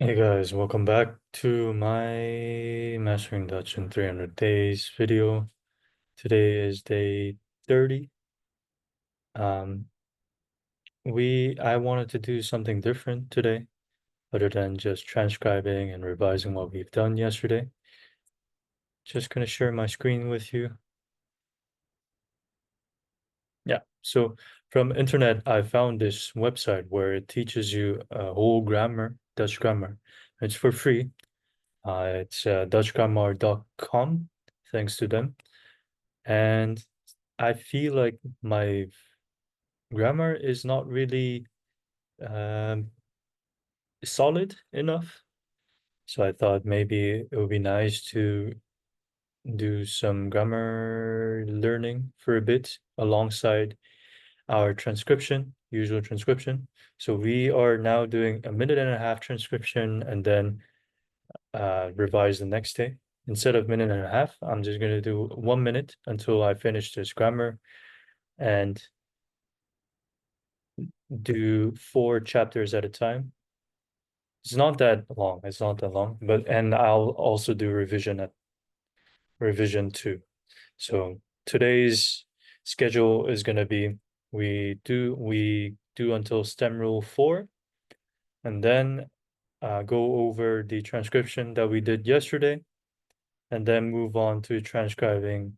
Hey guys, welcome back to my Mastering Dutch in 300 Days video. Today is day 30. Um, I wanted to do something different today, other than just transcribing and revising what we've done yesterday. Just gonna share my screen with you. Yeah, so from internet, I found this website where it teaches you a whole grammar, Dutch grammar. It's for free. It's dutchgrammar.com, thanks to them. And I feel like my grammar is not really um, solid enough. So I thought maybe it would be nice to do some grammar learning for a bit alongside our transcription, usual transcription. So we are now doing a minute and a half transcription and then revise the next day. Instead of minute and a half, I'm just going to do 1 minute until I finish this grammar and do 4 chapters at a time. It's not that long. It's not that long, but and I'll also do revision 2. So today's schedule is gonna be we do until STEM rule 4, and then go over the transcription that we did yesterday, and then move on to transcribing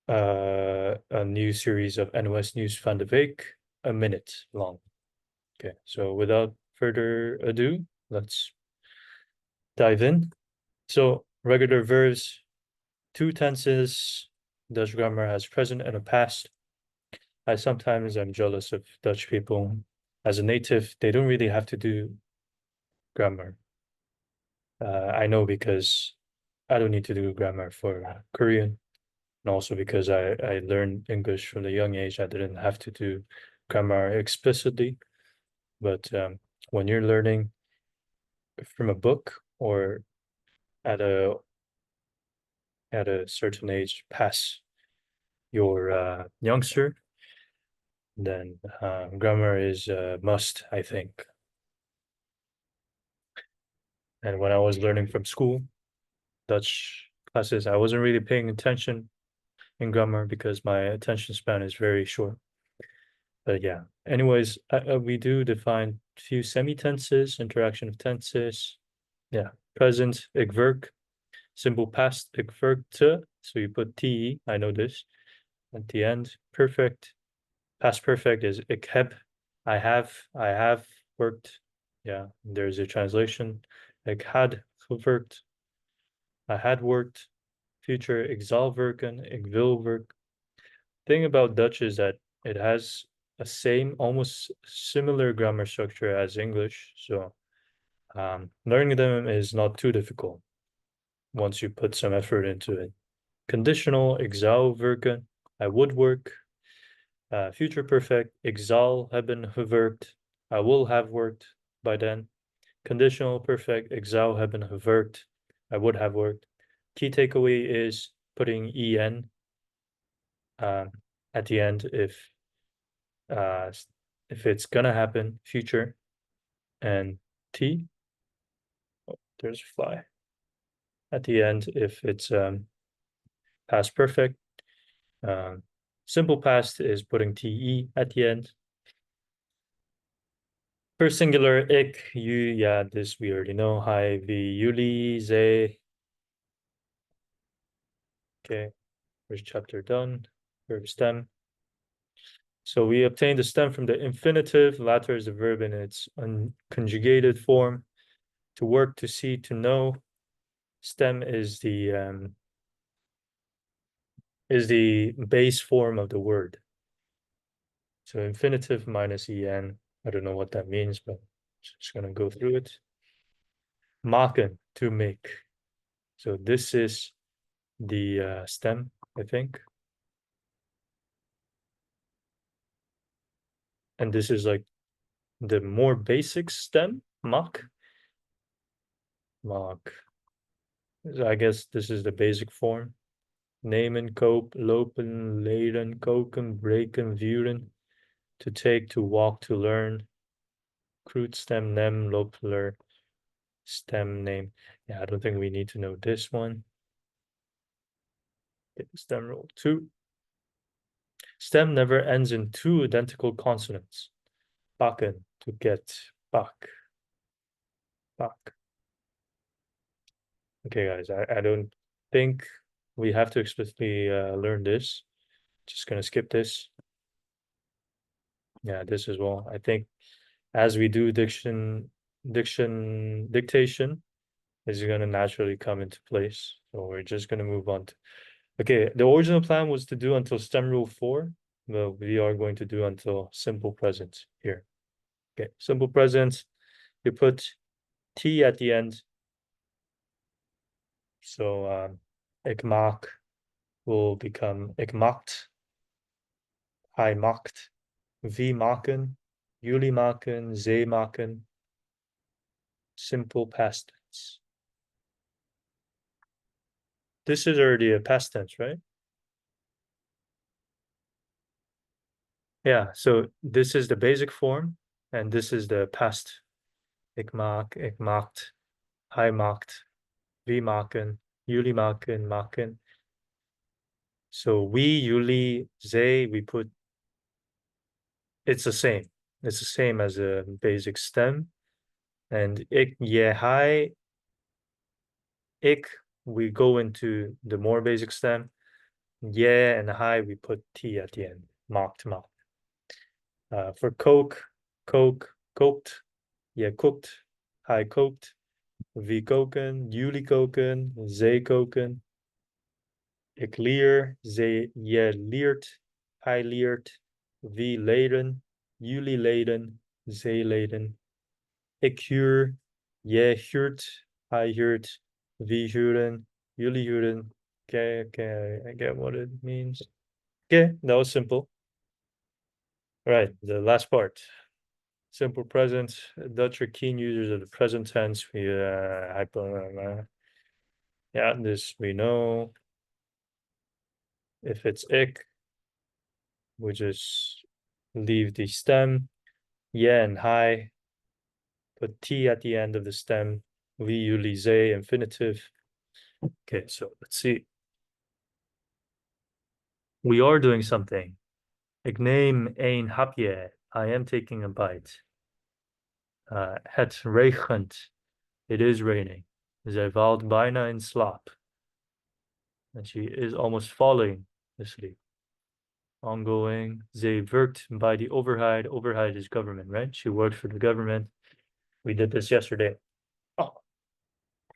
a new series of NOS News van de Week, a minute long. Okay, so without further ado, let's dive in. So regular verbs, two tenses. Dutch grammar has present and a past. I sometimes am jealous of Dutch people. As a native, they don't really have to do grammar. I know because I don't need to do grammar for Korean, and also because I learned English from a young age. I didn't have to do grammar explicitly, but when you're learning from a book or at a at a certain age past your youngster, then grammar is a must, I think. And when I was learning from school, Dutch classes, I wasn't really paying attention in grammar because my attention span is very short. But yeah, anyways, we do define few semi-tenses, interaction of tenses. Yeah, present, ik werk. Simple past, ik werkte. So you put te, I know this, at the end. Perfect. Past perfect is ik heb, I have worked. Yeah, there's a translation. Ik had gewerkt, I had worked. Future, ik zal werken, ik wil werk. Thing about Dutch is that it has a same, almost similar grammar structure as English. So learning them is not too difficult once you put some effort into it. Conditional, ik zou werken, I would work. Future perfect, ik zal hebben gewerkt, I will have worked by then. Conditional perfect, ik zou hebben gewerkt, I would have worked. Key takeaway is putting en at the end uh, if it's gonna happen, future, and t. Oh, there's a fly. At the end, if it's past perfect. Simple past is putting te at the end. First singular, ik, you, yeah, this we already know. Hi, vi, jullie, zij. Okay, first chapter done. Verb stem. So we obtained the stem from the infinitive. Latter is the verb in its unconjugated form. To work, to see, to know. Stem is the base form of the word. So infinitive minus en. I don't know what that means, but just gonna go through it. Maken, to make. So this is the stem, I think. And this is like the more basic stem, mak. Mak. So I guess this is the basic form. Nemen, koop, lopen, leren, koken, breken, vuren. To take, to walk, to learn. Crude stem, nem, lopler. Stem name. Yeah, I don't think we need to know this one. Okay, stem rule 2. Stem never ends in two identical consonants. Bakken, to get, bak, bak. Okay, guys, I don't think we have to explicitly learn this. Just gonna skip this. Yeah, this as well. I think as we do dictation is gonna naturally come into place. So we're just gonna move on to, okay, the original plan was to do until stem rule 4, but we are going to do until simple present here. Okay, simple present, you put T at the end. So ik maak will become ik maakt, hij maakt, we maken, jullie maken, zij maken. Simple past tense. This is already a past tense, right? Yeah, so this is the basic form, and this is the past. Ik maak, ik maakt, hij maakt, we maken, jullie maken, maken. So we, jullie, zij, we put, it's the same. It's the same as a basic stem. And ik, je, hij, ik, we go into the more basic stem. Yeah and hij, we put T at the end. Maakt, maakt. For coke, kookt. Je kookt, hij kookt. We koken, jullie koken, zij koken. Ik leer, je leert, hij leert. We leren, jullie leren, zij leren. Ik huur, je huurt, hij huurt. We huren, jullie huren. Okay, I get what it means. Okay, that was simple. All right, the last part. Simple present. Dutch are keen users of the present tense. Yeah, this we know. If it's ik, we just leave the stem. Yeah and hij. Put T at the end of the stem. We usually say infinitive. Okay, so let's see. We are doing something. Ik neem een hapje. I am taking a bite. Het regent. It is raining. Zij valt bijna in slaap. And she is almost falling asleep. Ongoing. Zij werkt by the overheid. Overheid is government, right? She worked for the government. We did this yesterday. Oh.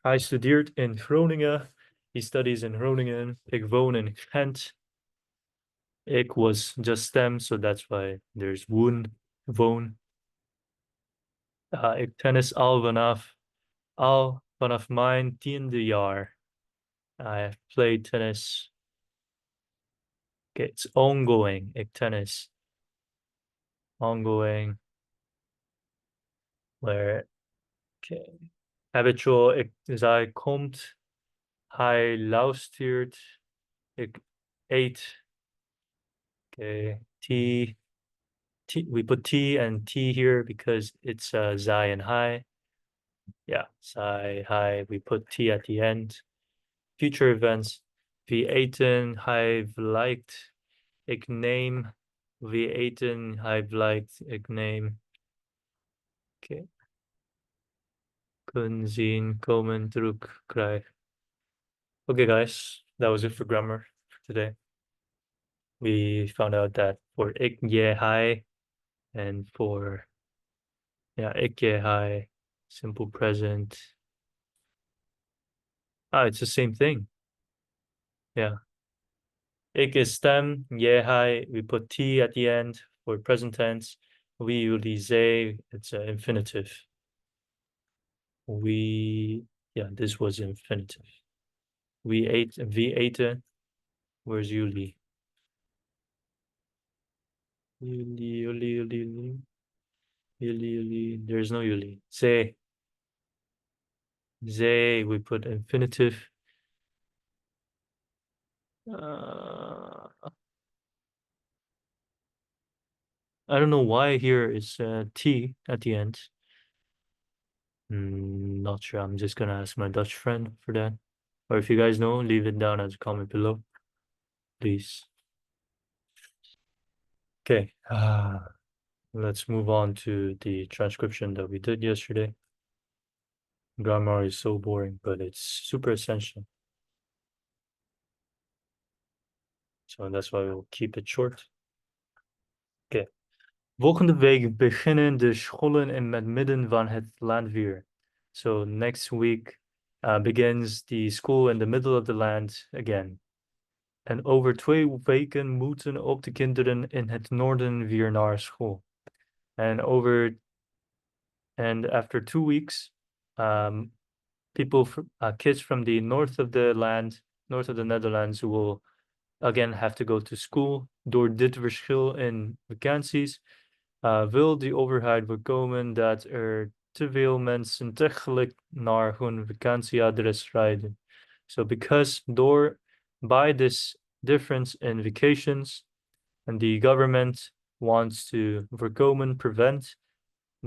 Hij studeert in Groningen. He studies in Groningen. Ik woon in Gent. Ik was just stem, so that's why there's woon, woon. Ik tennis al vanaf mijn 10e jaar. I have played tennis. Okay, it's ongoing. Ik tennis. Ongoing. Where, okay. Habitual. Zij komt. Hij luistert. Ik eet. Okay. T. We put T and T here because it's zij and hij. Yeah, zij, hij. We put T at the end. Future events. We eten. Hij liked. Ik neem. We eten. Hij liked. Ik neem. Okay. Kunnen zien, komen, terug, krijg. Okay, guys, that was it for grammar for today. We found out that for ik, je, hij, and for, yeah, ik, je, hij, simple present. It's the same thing. Yeah. Ik is stem, je, hij, we put T at the end for present tense. We usually it's an infinitive. Yeah, this was infinitive. We ate, where's Yuli? Yuli. There's no Yuli. They, we put infinitive. I don't know why here is T at the end. Not sure. I'm just gonna ask my Dutch friend for that. Or if you guys know, leave it down as a comment below, please. Okay. Let's move on to the transcription that we did yesterday. Grammar is so boring, but it's super essential. So that's why we'll keep it short. Okay. Volgende week beginnen de scholen in het midden van het land weer. So next week begins the school in the middle of the land again. En over 2 weken moeten ook de kinderen in het noorden weer naar school. And after 2 weeks, kids from the north of the land, north of the Netherlands, will again have to go to school. Door dit verschil in vakanties wil de overheid voorkomen dat er te veel mensen tegelijk naar hun vakantieadres rijden. So by this difference in vacations, and the government wants to prevent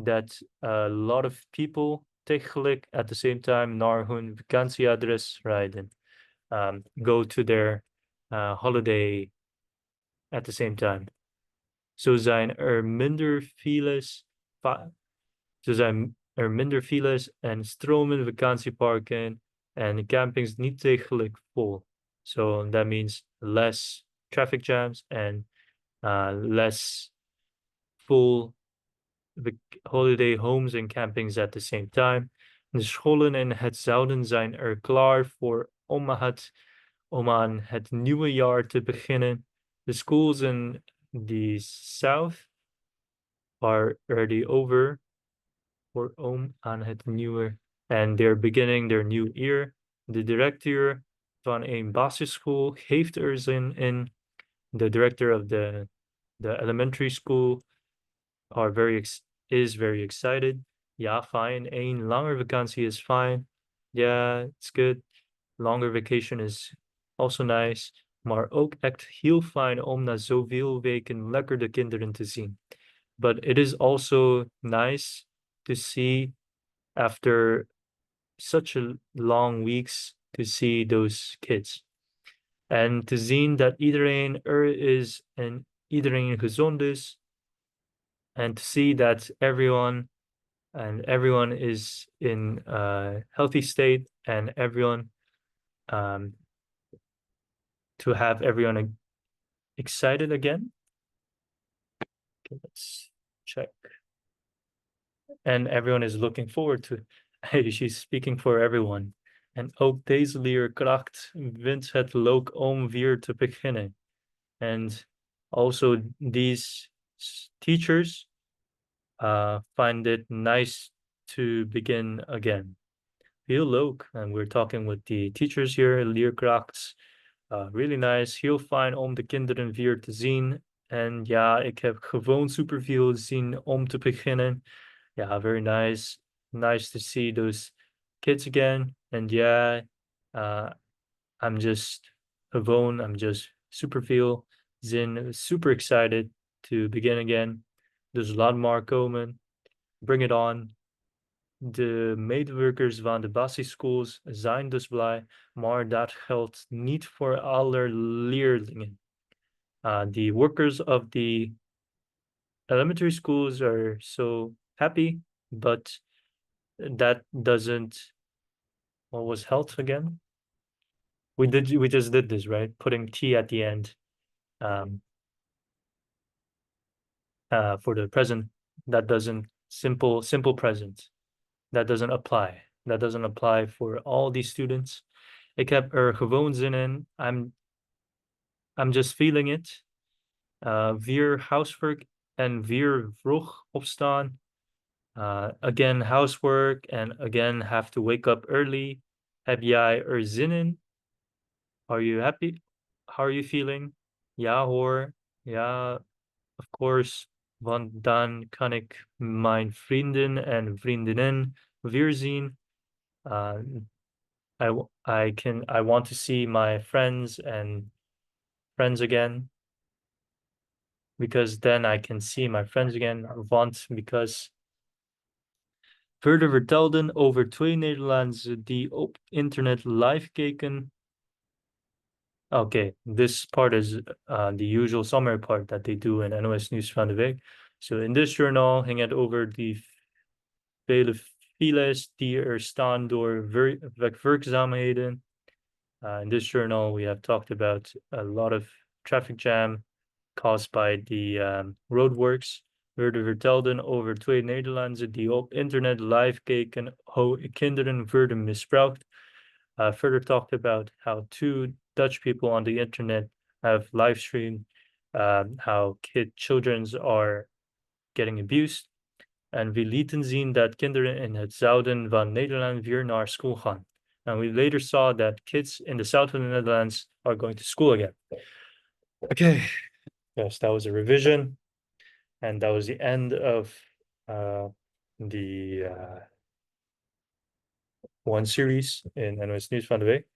that a lot of people tegelijk at the same time naar hun vakantieadres rijden, go to their holiday at the same time. Zo zijn er minder files, en stromen vakantieparken en campings niet tegelijk vol. So that means less traffic jams and less full holiday homes and campings at the same time. De scholen in het zuiden zijn er klaar voor om aan het nieuwe jaar te beginnen. The schools in the south are already over voor om aan het nieuwe, and they're beginning their new year. De directeur van een basisschool heeft er zin in. The director of the elementary school is very excited. Ja, fine. Een langer vakantie is fine. Yeah, it's good. Longer vacation is also nice. Maar ook echt heel fijn om na zoveel weken lekker de kinderen te zien. But it is also nice to see after such a long weeks to see those kids. En te zien dat iedereen er is en iedereen gezond is. And to see that everyone is in a healthy state, and everyone to have everyone excited again. Okay, let's check. And everyone is looking forward to. She's speaking for everyone. En ook deze leerkracht vindt het leuk om weer te beginnen. And also these teachers find it nice to begin again. Heel leuk. And we're talking with the teachers here, leerkrachts. Really nice. Heel fijn om de kinderen weer te zien. En ja, ik heb gewoon superveel gezien om te beginnen. Yeah, very nice. Nice to see those kids again. And yeah, I'm just super super excited to begin again. There's a lot more komen. Bring it on. De medewerkers van de basisschools zijn dus blij, maar dat geldt niet voor alle leerlingen. The workers of the elementary schools are so happy, but that doesn't. What was health again? We just did this, right? Putting T at the end for the present. That doesn't simple present. That doesn't apply. That doesn't apply for all these students. Ik heb er gewoon zin in. I'm just feeling it. Weer housework en weer vroeg opstaan. Again housework and again have to wake up early. Heb jij er zin in? Are you happy? How are you feeling? Ja hoor. Ja, of course. Want dan kan ik mijn vrienden en vriendinnen weer zien. I want to see my friends again, because then I can see my friends again. I want, because Verder vertelden over twee Nederlanders die op internet live keken. Okay, this part is the usual summary part that they do in NOS Nieuws van de Week. So in this journal ging het over die vele files die er staan door werkzaamheden. In this journal, we have talked about a lot of traffic jam caused by the roadworks. Werden vertelden over twee Nederlanders die op internet live keken hoe kinderen werden misbruikt. Further talked about how two Dutch people on the internet have live streamed how children are getting abused. En we lieten zien dat kinderen in het zuiden van Nederland weer naar school gaan. And we later saw that kids in the south of the Netherlands are going to school again. Okay, yes, that was a revision. And that was the end of the one series in NOS Nieuws van de Week.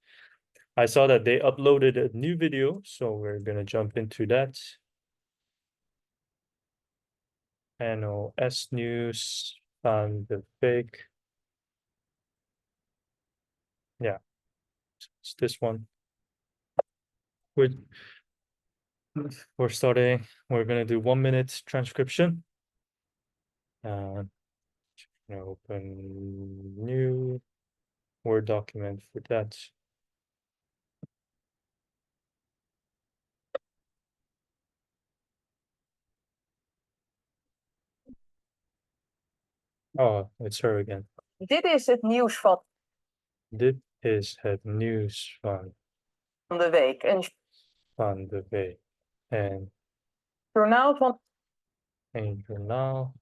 I saw that they uploaded a new video, so we're gonna jump into that. NOS Nieuws van de Week. Yeah, it's this one. We're starting, we're gonna do 1 minute transcription. Open new Word document for that. Oh, it's her again. Dit is het nieuws van Dit is het nieuws de week. Een van de week. En journaal van een journaal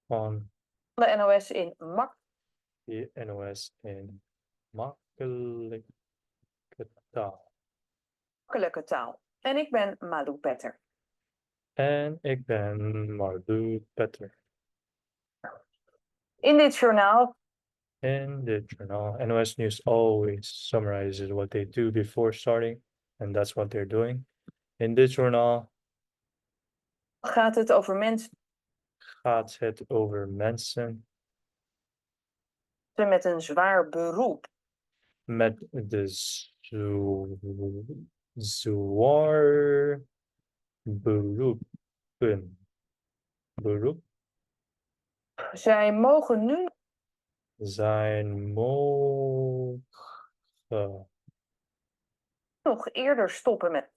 van de NOS in de NOS in makkelijke taal. makkelijke taal. En ik ben Malou Petter. En ik ben Marlou Petter. In dit journaal In dit journal, NOS News always summarizes what they do before starting, and that's what they're doing. In dit journaal gaat het over mensen gaat het over mensen met een zwaar beroep. met de zwaar beroepen. Beroep Zij mogen nu zijn mogen nog eerder stoppen met.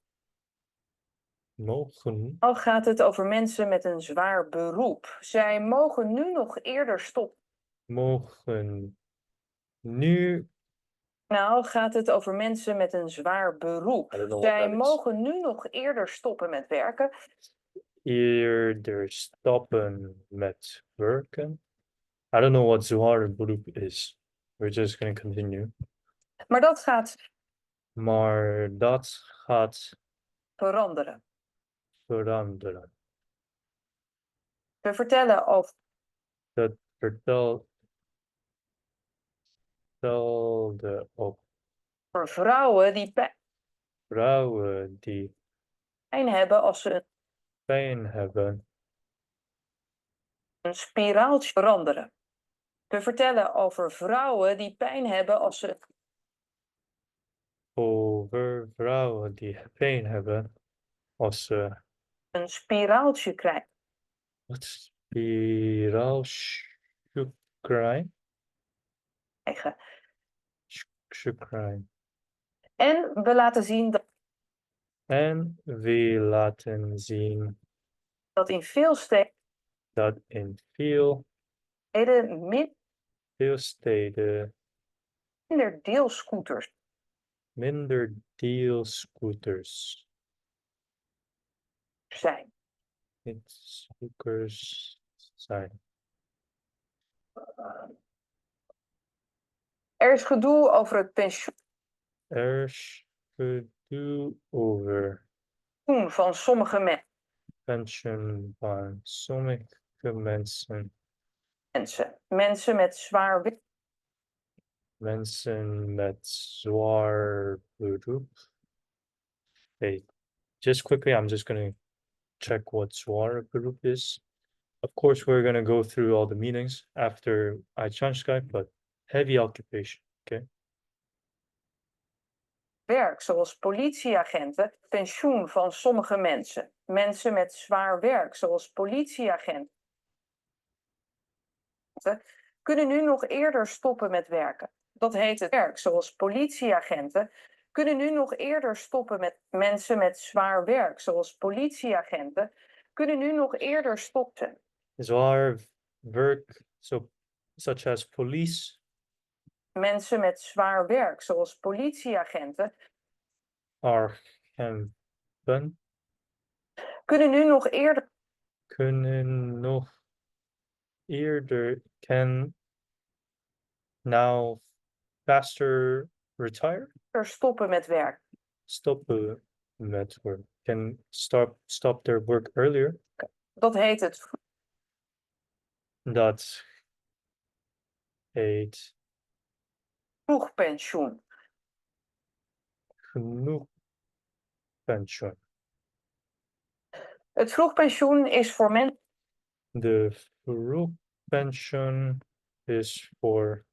mogen Al gaat het over mensen met een zwaar beroep. Zij mogen nu nog eerder stoppen. mogen nu Nou gaat het over mensen met een zwaar I beroep. don't know what Zij that is. mogen nu nog eerder stoppen met werken. Eerder stoppen met werken. I don't know what Zwaar Beroep is. We're just gonna continue. Maar dat gaat Maar dat gaat veranderen. veranderen. We vertellen over Dat vertelde op vrouwen die vrouwen die pijn hebben als ze pijn hebben. een spiraaltje veranderen. We vertellen over vrouwen die pijn hebben als ze Over vrouwen die pijn hebben als ze een spiraaltje krijgen. wat spiraalschukrijn. Schukrijn. En we laten zien En we laten zien dat in veel steden dat in veel steden minder deelscooters minder deelscooters zijn. zijn. Er is gedoe over het pensioen Er is gedoe over van sommige pensioen van sommige mensen. Mensen met zwaar werk. Mensen met zwaar beroep. Hey, just quickly, I'm just gonna check what zwaar beroep is. Of course, we're gonna go through all the meanings after I transcribe, but heavy occupation, okay? Werk, zoals politieagenten, pensioen van sommige mensen. Mensen met zwaar werk, zoals politieagenten, kunnen nu nog eerder stoppen met werken. Dat heet het werk, zoals politieagenten, kunnen nu nog eerder stoppen met mensen met zwaar werk, zoals politieagenten, kunnen nu nog eerder stoppen. Zwaar werk, so such as police, Mensen met zwaar werk, zoals politieagenten, agenten kunnen nu nog eerder kunnen nog eerder can now faster retire, stoppen met werk. stoppen met work, can stop their work earlier. Dat heet het Dat heet vroegpensioen. genoeg pensioen. Het vroegpensioen is voor mensen De vroegpensioen is voor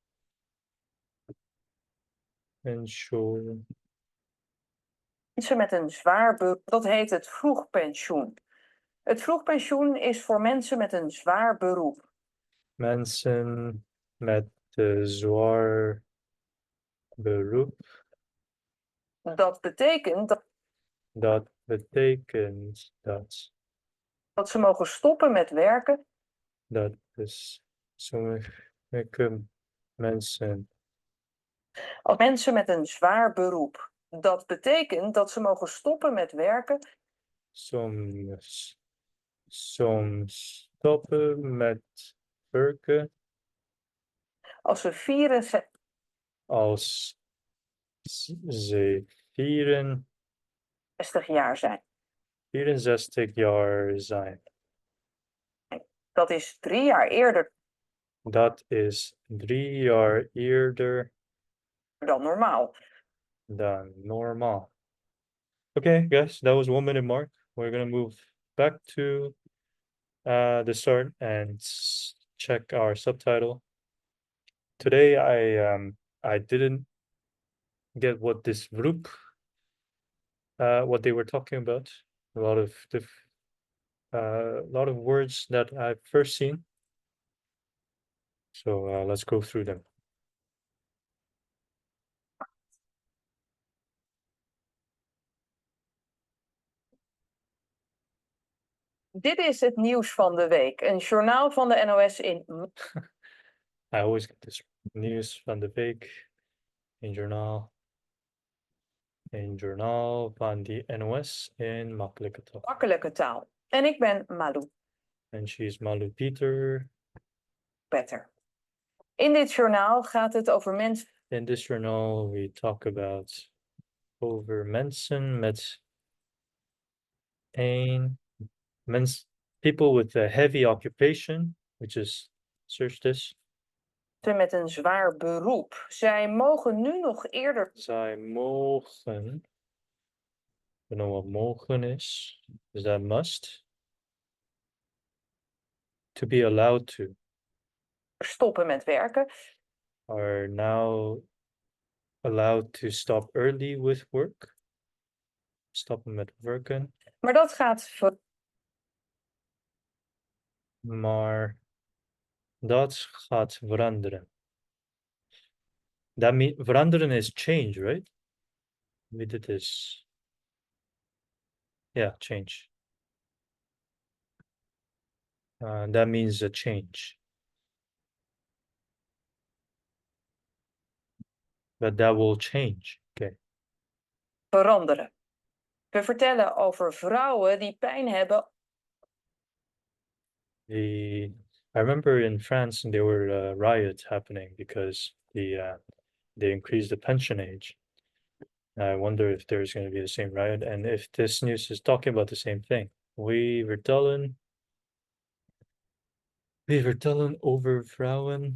pensioen. met een zwaar beroep. Dat heet het vroegpensioen. Het vroegpensioen is voor mensen met een zwaar beroep. Mensen met de zwaar beroep. Dat betekent Dat betekent dat ze mogen stoppen met werken dat is sommige mensen als mensen met een zwaar beroep. Dat betekent dat ze mogen stoppen met werken soms stoppen met werken als ze 64 als ze jaar zijn. 64 jaar zijn. Dat is 3 jaar eerder Dat is 3 jaar eerder dan normaal. than normal. Okay, guys, that was 1 minute mark. We're gonna move back to the start and check our subtitle. Today I didn't get what this group what they were talking about. A lot of words that I've first seen. So let's go through them. Dit is het nieuws van de week. Een journaal van de NOS in I always get this news van de week in journaal van die NOS in makkelijke taal. makkelijke taal. En ik ben Malou And she's Malu Peter. Petter. In dit journaal gaat het over mensen. In this journal we talk about over mensen met people with a heavy occupation, which is search this. Met een zwaar beroep. Zij mogen nu nog eerder Zij mogen. I don't know what mogen is. Is that must? To be allowed to. stoppen met werken. Are now allowed to stop early with work. Stoppen met werken. Maar dat gaat Maar dat gaat veranderen. That mean veranderen is change, right? We did this. Yeah, change. That means a change. But that will change. Okay. veranderen. We vertellen over vrouwen die pijn hebben. I remember in France there were riots happening because they increased the pension age. I wonder if there's going to be the same riot and if this news is talking about the same thing. We vertellen over vrouwen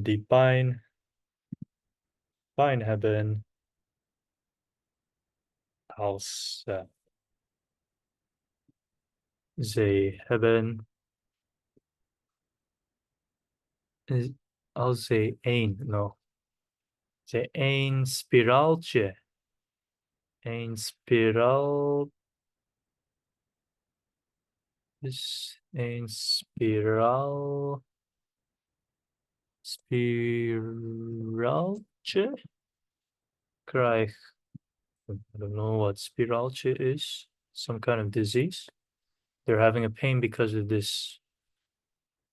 die pijn hebben als zij hebben als zij een spiraaltje, een spiraal is een spiraaltje krijg. I don't know what spiraaltje is. Some kind of disease. They're having a pain because of this.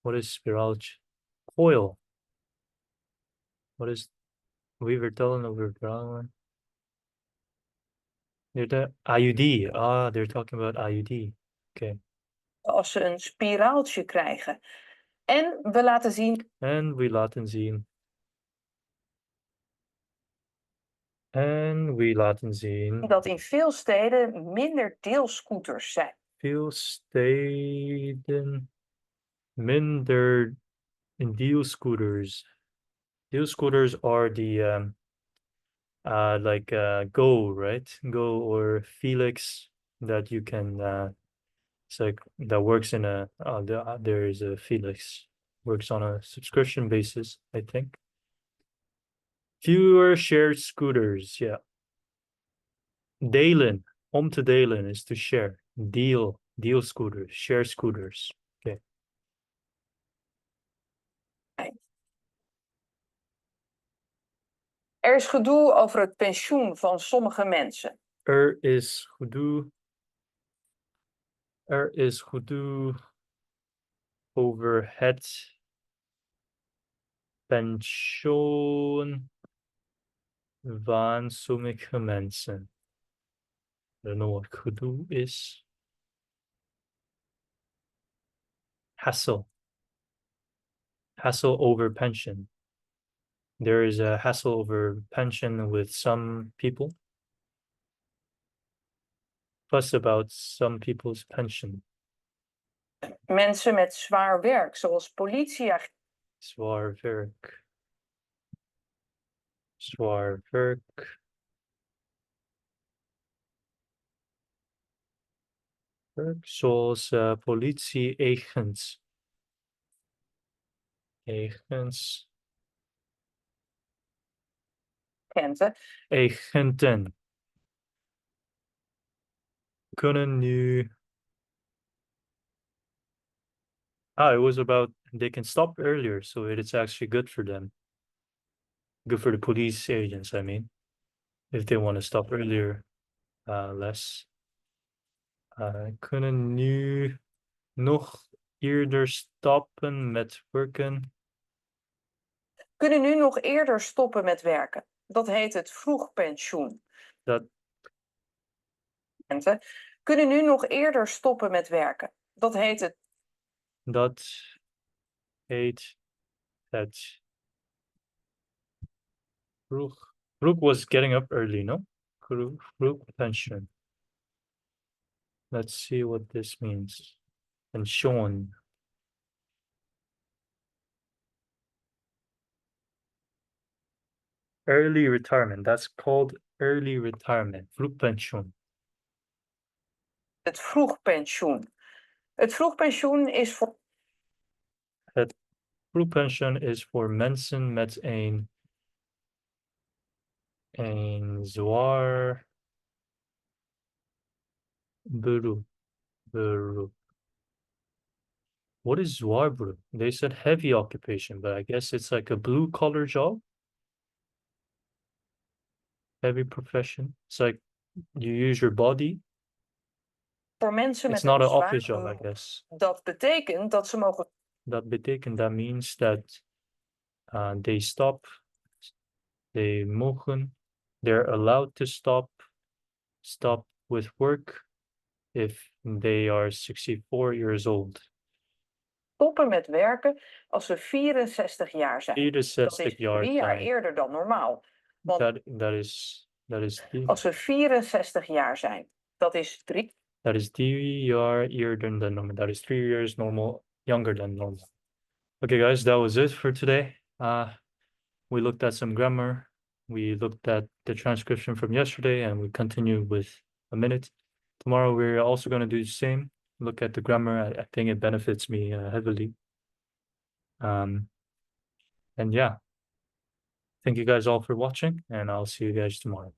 What is spiraaltje? Coil. What is we vertellen over verhalen? They're IUD. Ah, they're talking about IUD. Okay. als ze een spiraaltje krijgen. En we laten zien En we laten zien. En we laten zien. dat in veel steden minder deelscooters zijn. Veel steden minder deelscooters. Deelscooters are the like Go, right? Go or Felix that you can it's like that works in a there is a Felix works on a subscription basis, I think. Fewer shared scooters, yeah. Delen, om te delen is to share. Deal scooters, share scooters. Okay. Er is gedoe over het pensioen van sommige mensen. Er is gedoe over het pensioen van sommige mensen. I don't know what gedoe is. Hassle over pension. There is a hassle over pension with some people. Fuss about some people's pension. Mensen met zwaar werk, zoals politieagenten. Zwaar werk. Zwaar werk. Zoals politieagents. Agenten kunnen nu. It was about they can stop earlier, so it's actually good for them. Good for the police agents, I mean, if they want to stop earlier, less. Kunnen nu nog eerder stoppen met werken. Kunnen nu nog eerder stoppen met werken. Dat heet het vroegpensioen. Dat kunnen nu nog eerder stoppen met werken. Dat heet het. Dat heet het. Vroeg was getting up early, no? Vroeg pension. Let's see what this means. Pension. Early retirement. That's called early retirement. Vroegpension. Het vroegpensioen. Het vroegpensioen is voor. Het vroegpension is voor mensen met een zwaar beroep. What is zwaar beroep? They said heavy occupation, but I guess it's like a blue collar job. Heavy profession. It's like you use your body. Voor mensen It's met not een an zwaar office job, I beroep. guess. Dat betekent dat ze mogen. That means that they stop. They mogen. They're allowed to stop with work if they are 64 years old. Stoppen met werken als ze 64 jaar zijn. 64 dat is jaar 3 jaar zijn. eerder dan normaal. Want Dat is als ze 64 jaar zijn, dat is 3. That is 3 jaar eerder than normal. That is 3 years younger than normal. Okay, guys, that was it for today. We looked at some grammar. We looked at the transcription from yesterday, and we continue with a minute. Tomorrow we're also going to do the same. Look at the grammar. I think it benefits me heavily. And yeah, thank you guys all for watching, and I'll see you guys tomorrow.